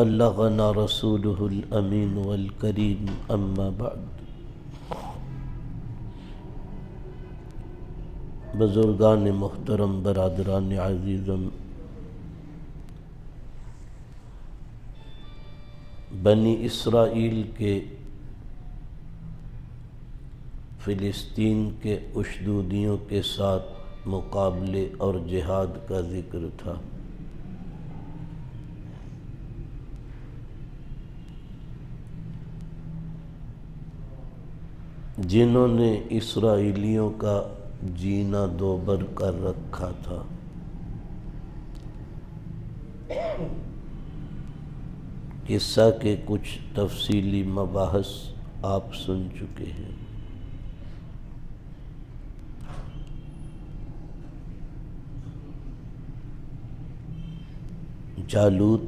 بلغنا رسوله الأمين والكريم أما بعد بزرگان محترم، برادران عزیزم، بنی اسرائیل کے فلسطین کے اشدودیوں کے ساتھ مقابلے اور جہاد کا ذکر تھا۔ جنہوں نے اسرائیلیوں کا جینا دوبر کر رکھا تھا۔ قصہ کے کچھ تفصیلی مباحث آپ سن چکے ہیں۔ جالوت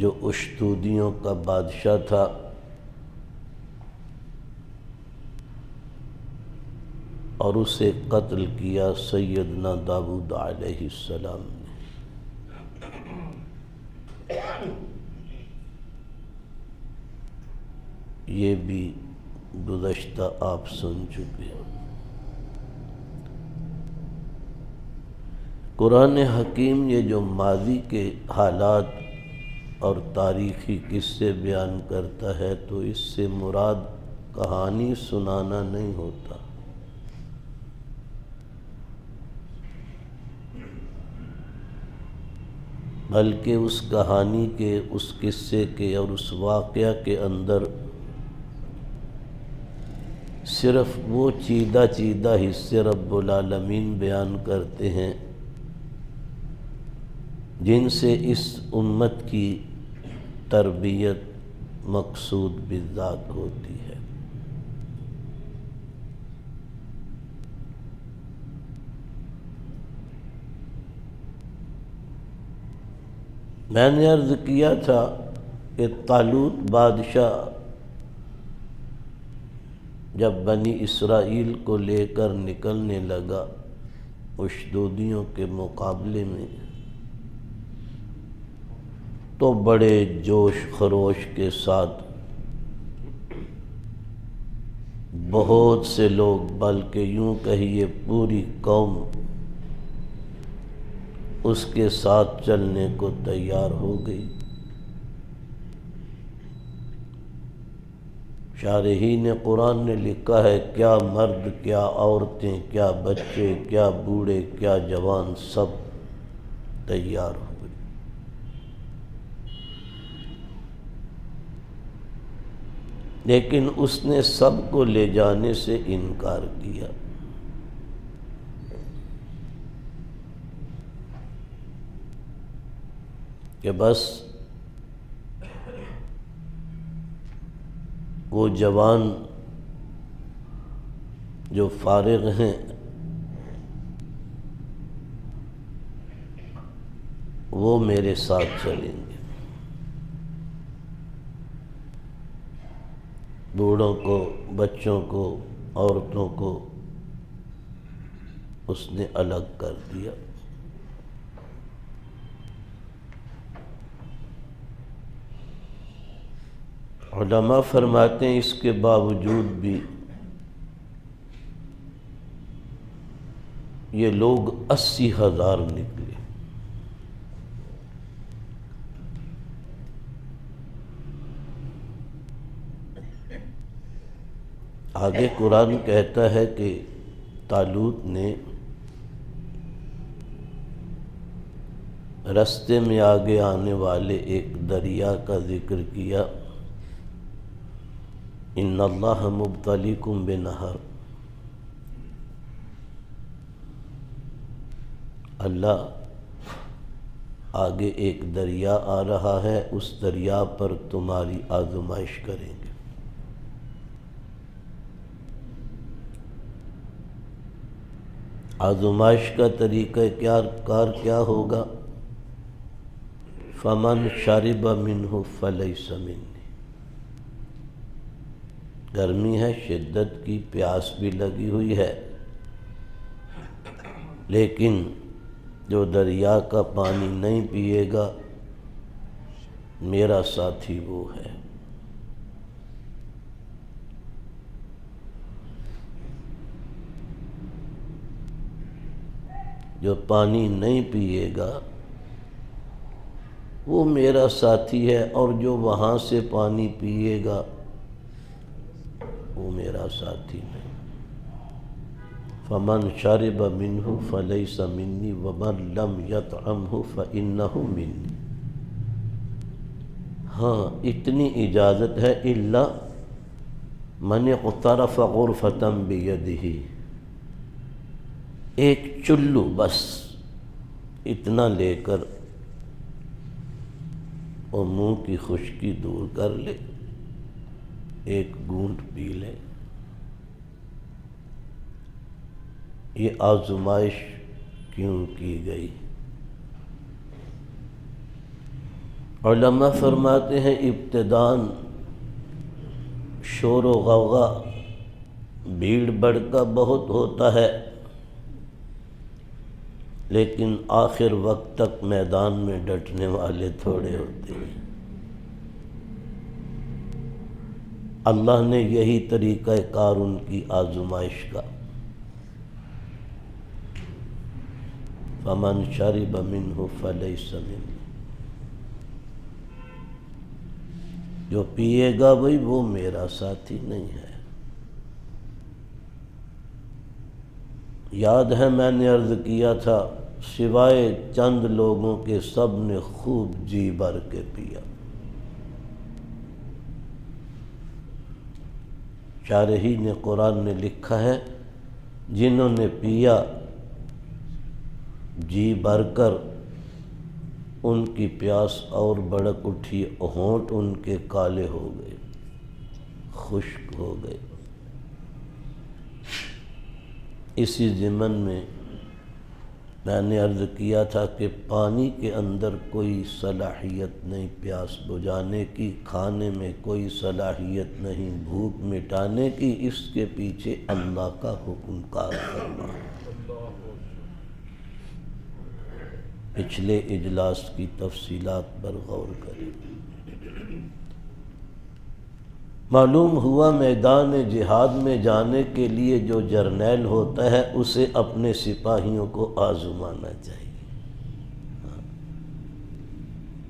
جو اشدودیوں کا بادشاہ تھا، اور اسے قتل کیا سیدنا داؤد علیہ السلام نے۔ یہ بھی گزشتہ آپ سن چکے ہیں۔ قرآن حکیم یہ جو ماضی کے حالات اور تاریخی قصے بیان کرتا ہے تو اس سے مراد کہانی سنانا نہیں ہوتا، بلکہ اس کہانی کے، اس قصے کے اور اس واقعہ کے اندر صرف وہ چیدہ چیدہ حصے رب العالمین بیان کرتے ہیں جن سے اس امت کی تربیت مقصود بالذات ہوتی ہے۔ میں نے عرض کیا تھا کہ طالوت بادشاہ جب بنی اسرائیل کو لے کر نکلنے لگا اشدودیوں کے مقابلے میں، تو بڑے جوش خروش کے ساتھ بہت سے لوگ، بلکہ یوں کہیے پوری قوم، اس کے ساتھ چلنے کو تیار ہو گئی۔ شارحین قرآن نے لکھا ہے کیا مرد، کیا عورتیں، کیا بچے، کیا بوڑھے، کیا جوان، سب تیار ہو گئے۔ لیکن اس نے سب کو لے جانے سے انکار کیا۔ کہ بس وہ جوان جو فارغ ہیں وہ میرے ساتھ چلیں گے۔ بوڑھوں کو، بچوں کو، عورتوں کو اس نے الگ کر دیا۔ علماء فرماتے ہیں اس کے باوجود بھی یہ لوگ 80,000 نکلے۔ آگے قرآن کہتا ہے کہ طالوت نے رستے میں آگے آنے والے ایک دریا کا ذکر کیا، ان اللہ مبتلیکم بنہر، اللہ آگے ایک دریا آ رہا ہے، اس دریا پر تمہاری آزمائش کریں گے۔ آزمائش کا طریقہ کار کیا ہوگا؟ فمن شرب منہ فلیس منی، گرمی ہے، شدت کی پیاس بھی لگی ہوئی ہے، لیکن جو دریا کا پانی نہیں پیے گا میرا ساتھی وہ ہے۔ جو پانی نہیں پیے گا وہ میرا ساتھی ہے، اور جو وہاں سے پانی پیے گا وہ میرا ساتھی نہیں۔ فمن شرب منہ فلیس منی ومن لم یطعمہ فإنہ منی۔ ہاں اتنی اجازت ہے، الا من اقترف غرفۃ بیدہ، ایک چلو بس اتنا لے کر اور منہ کی خشکی دور کر لے، ایک گھونٹ پی لے۔ یہ آزمائش کیوں کی گئی؟ علماء فرماتے ہیں ابتداً شور و غوغا، بھیڑ بھڑکا بہت ہوتا ہے، لیکن آخر وقت تک میدان میں ڈٹنے والے تھوڑے ہوتے ہیں۔ اللہ نے یہی طریقہ کار ان کی آزمائش کا، فمن شرب منہ فلیس منی، جو پیے گا بھئی وہ میرا ساتھی نہیں ہے۔ یاد ہے میں نے عرض کیا تھا، سوائے چند لوگوں کے سب نے خوب جی بھر کے پیا۔ شارحین قرآن نے لکھا ہے جنہوں نے پیا جی بھر کر ان کی پیاس اور بڑک اٹھی، ہونٹ ان کے کالے ہو گئے، خشک ہو گئے۔ اسی ضمن میں نے عرض کیا تھا کہ پانی کے اندر کوئی صلاحیت نہیں پیاس بجھانے کی، کھانے میں کوئی صلاحیت نہیں بھوک مٹانے کی، اس کے پیچھے اللہ کا حکم کار فرما۔ پچھلے اجلاس کی تفصیلات پر غور کریں۔ معلوم ہوا میدان جہاد میں جانے کے لیے جو جرنیل ہوتا ہے اسے اپنے سپاہیوں کو آزمانا چاہیے۔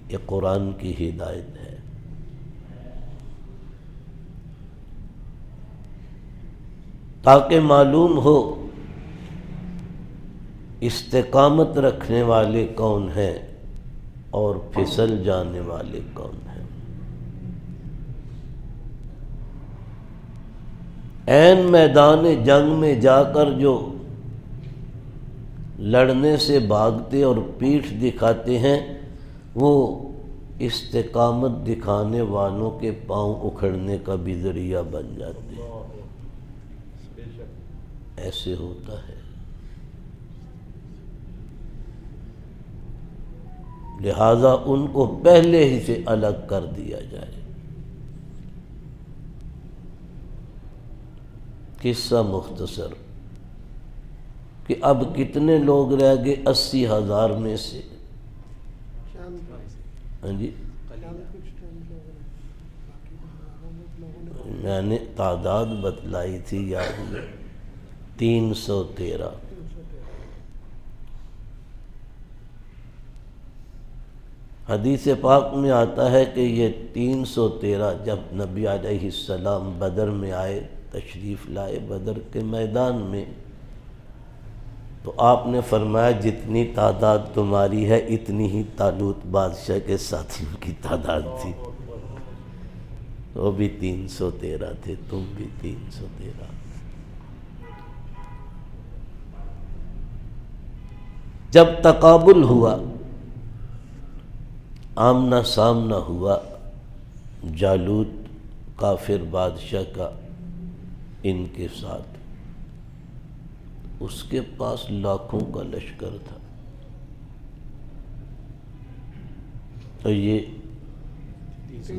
یہ قرآن کی ہدایت ہے۔ تاکہ معلوم ہو استقامت رکھنے والے کون ہیں اور پھسل جانے والے کون ہیں۔ عین میدان جنگ میں جا کر جو لڑنے سے بھاگتے اور پیٹھ دکھاتے ہیں وہ استقامت دکھانے والوں کے پاؤں اکھڑنے کا بھی ذریعہ بن جاتے ہیں۔ ایسے ہوتا ہے۔ لہذا ان کو پہلے ہی سے الگ کر دیا جائے۔ قصہ مختصر کہ اب کتنے لوگ رہ گئے 80,000 میں سے؟ ہاں جی، میں نے تعداد بتلائی تھی یاد میں 313۔ حدیث پاک میں آتا ہے کہ یہ 313 جب نبی علیہ السلام بدر میں آئے، تشریف لائے بدر کے میدان میں، تو آپ نے فرمایا جتنی تعداد تمہاری ہے اتنی ہی طالوت بادشاہ کے ساتھیوں کی تعداد تھی۔ وہ بھی 313 تھے، تم بھی 313۔ جب تقابل ہوا، آمنا سامنا ہوا جالوت کافر بادشاہ کا ان کے ساتھ، اس کے پاس لاکھوں کا لشکر تھا، تو یہ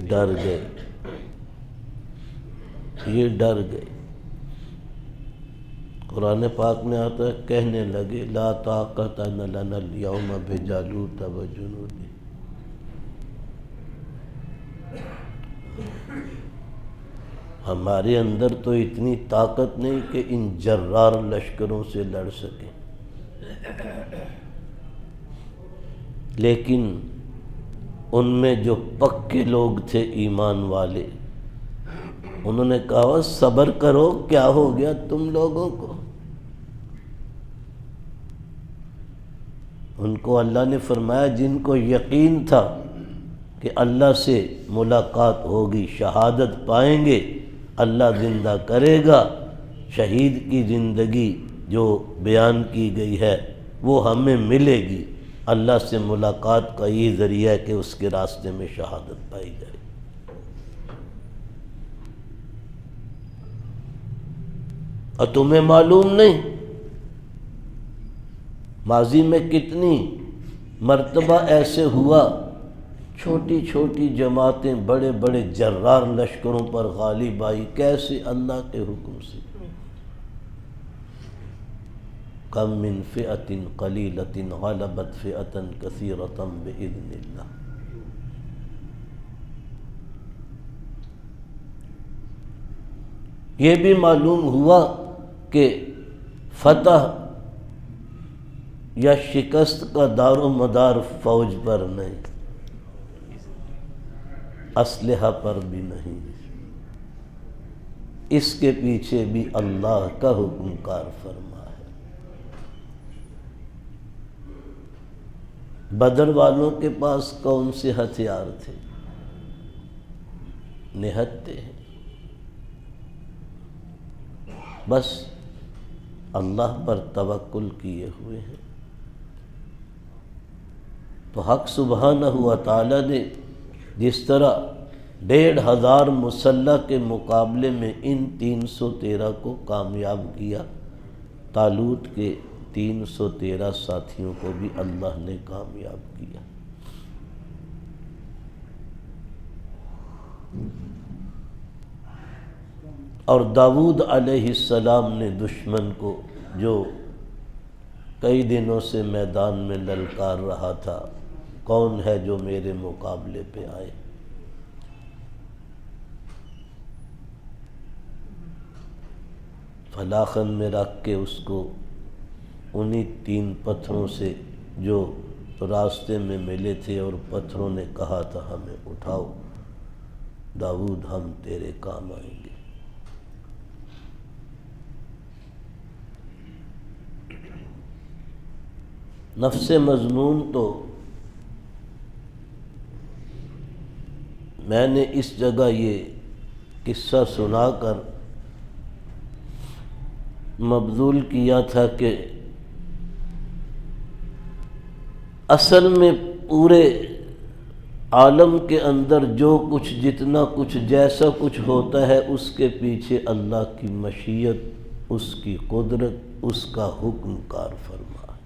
ڈر گئے، قرآن پاک میں آتا ہے کہنے لگے لا طاقت لنا اليوم بجالوت وجنودہ، ہمارے اندر تو اتنی طاقت نہیں کہ ان جرار لشکروں سے لڑ سکیں، لیکن ان میں جو پکے لوگ تھے ایمان والے، انہوں نے کہا صبر کرو، کیا ہو گیا تم لوگوں کو؟ ان کو اللہ نے فرمایا جن کو یقین تھا کہ اللہ سے ملاقات ہوگی، شہادت پائیں گے، اللہ زندہ کرے گا، شہید کی زندگی جو بیان کی گئی ہے وہ ہمیں ملے گی، اللہ سے ملاقات کا یہ ذریعہ ہے کہ اس کے راستے میں شہادت پائی جائے۔ اور تمہیں معلوم نہیں ماضی میں کتنی مرتبہ ایسے ہوا، چھوٹی چھوٹی جماعتیں بڑے بڑے جرار لشکروں پر غالب آئی، کیسے؟ اللہ کے حکم سے۔ کم من فئۃ قلیلۃ غلبت فئۃ کثیرۃ بإذن اللہ۔ یہ بھی معلوم ہوا کہ فتح یا شکست کا دار و مدار فوج پر نہیں، اسلحہ پر بھی نہیں، اس کے پیچھے بھی اللہ کا حکم کار فرما ہے۔ بدر والوں کے پاس کون سے ہتھیار تھے؟ نہتے ہیں، بس اللہ پر توکل کیے ہوئے ہیں۔ تو حق سبحانہ و تعالی نے جس طرح 1500 مسلح کے مقابلے میں ان 313 کو کامیاب کیا، طالوت کے 313 ساتھیوں کو بھی اللہ نے کامیاب کیا۔ اور داؤد علیہ السلام نے دشمن کو جو کئی دنوں سے میدان میں للکار رہا تھا، کون ہے جو میرے مقابلے پہ آئے، فلاخن میں رکھ کے اس کو انہی 3 پتھروں سے جو راستے میں ملے تھے، اور پتھروں نے کہا تھا ہمیں اٹھاؤ داؤد، ہم تیرے کام آئیں گے۔ نفس مضمون تو میں نے اس جگہ یہ قصہ سنا کر مبذول کیا تھا کہ اصل میں پورے عالم کے اندر جو کچھ، جتنا کچھ، جیسا کچھ ہوتا ہے، اس کے پیچھے اللہ کی مشیت، اس کی قدرت، اس کا حکم کار فرما ہے۔